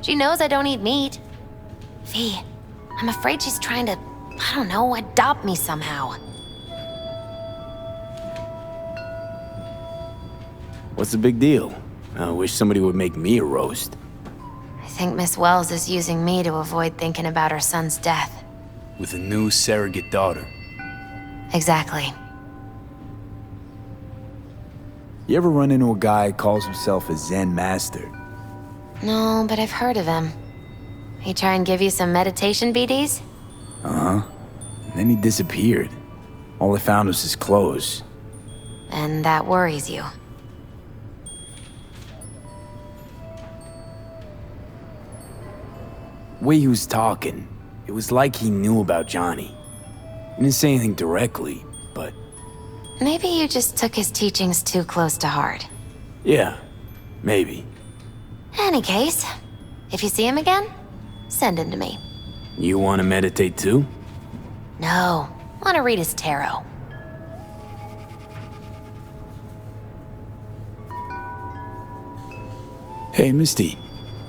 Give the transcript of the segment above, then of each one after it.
She knows I don't eat meat. V, I'm afraid she's trying to, I don't know, adopt me somehow. What's the big deal? I wish somebody would make me a roast. I think Miss Wells is using me to avoid thinking about her son's death. With a new surrogate daughter. Exactly. You ever run into a guy who calls himself a Zen master? No, but I've heard of him. He try and give you some meditation BDs? Uh-huh. And then he disappeared. All I found was his clothes. And that worries you. The way he was talking, it was like he knew about Johnny. He didn't say anything directly, but... Maybe you just took his teachings too close to heart. yeah, maybe. Any case, if you see him again, send him to me. You want to meditate too? No, want to read his tarot. Hey, Misty.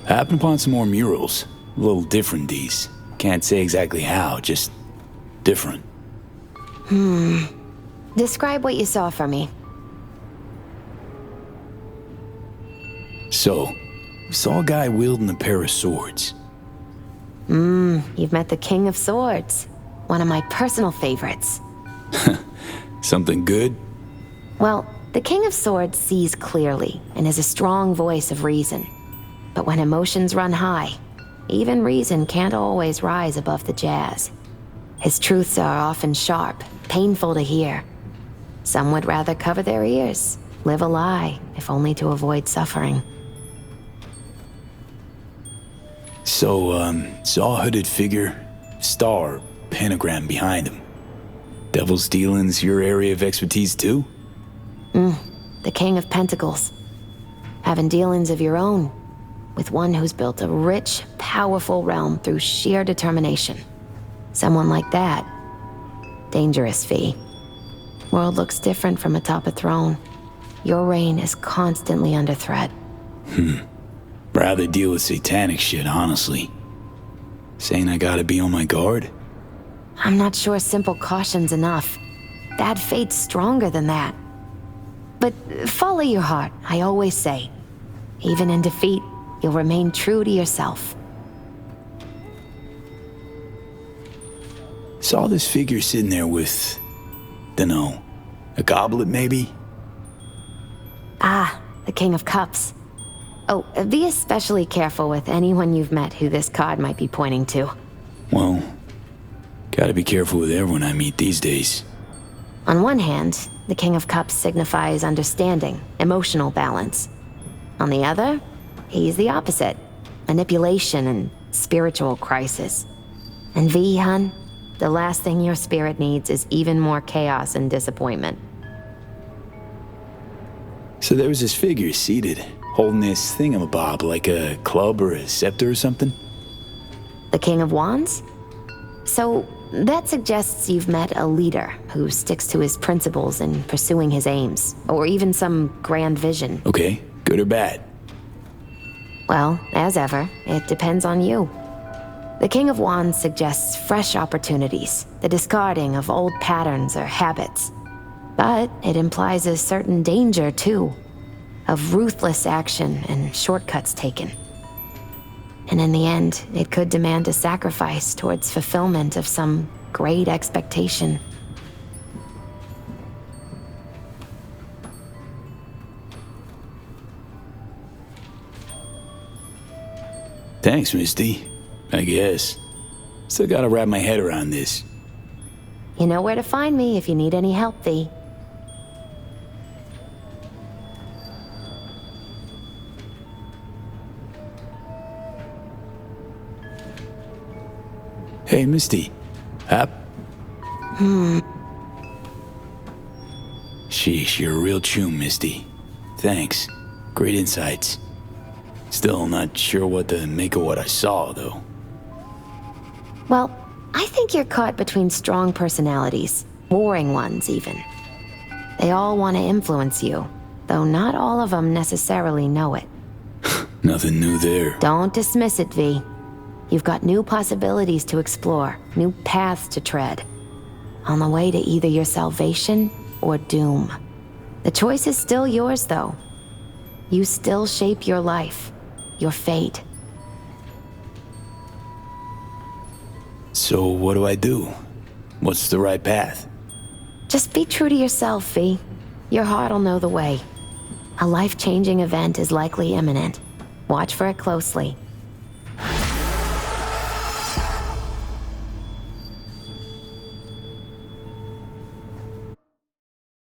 I happened upon some more murals. A little different, these. Can't say exactly how, just different. Describe what you saw for me. So, we saw a guy wielding a pair of swords. You've met the King of Swords. One of my personal favorites. Something good? Well, the King of Swords sees clearly and is a strong voice of reason. But when emotions run high, even reason can't always rise above the jazz. His truths are often sharp, painful to hear. Some would rather cover their ears, live a lie, if only to avoid suffering. So, saw a hooded figure, star, pentagram behind him. Devil's dealings your area of expertise too? The King of Pentacles. Having dealings of your own, with one who's built a rich, powerful realm through sheer determination. Someone like that. Dangerous, V. World looks different from atop a throne. Your reign is constantly under threat. Rather deal with satanic shit, honestly. Saying I gotta be on my guard? I'm not sure simple caution's enough. Bad fate's stronger than that. But follow your heart, I always say. Even in defeat, you'll remain true to yourself. Saw this figure sitting there with, dunno, a goblet maybe? Ah, the King of Cups. Oh, be especially careful with anyone you've met who this card might be pointing to. Well, gotta be careful with everyone I meet these days. On one hand, the King of Cups signifies understanding, emotional balance. On the other, he's the opposite, manipulation and spiritual crisis. And V, hun, the last thing your spirit needs is even more chaos and disappointment. So there was this figure seated, holding this thingamabob like a club or a scepter or something? The King of Wands? So, that suggests you've met a leader who sticks to his principles in pursuing his aims, or even some grand vision. Okay, good or bad? Well, as ever, it depends on you. The King of Wands suggests fresh opportunities, the discarding of old patterns or habits. But it implies a certain danger, too, of ruthless action and shortcuts taken. And in the end, it could demand a sacrifice towards fulfillment of some great expectation. Thanks, Misty. I guess. Still gotta wrap my head around this. You know where to find me if you need any help, V. Hey, Misty. Hap? Sheesh, you're a real chum, Misty. Thanks. Great insights. Still not sure what to make of what I saw, though. Well, I think you're caught between strong personalities, warring ones even. They all want to influence you, though not all of them necessarily know it. Nothing new there. Don't dismiss it, V. You've got new possibilities to explore, new paths to tread. On the way to either your salvation or doom. The choice is still yours, though. You still shape your life, your fate. So what do I do? What's the right path? Just be true to yourself, V. Your heart'll know the way. A life-changing event is likely imminent. Watch for it closely.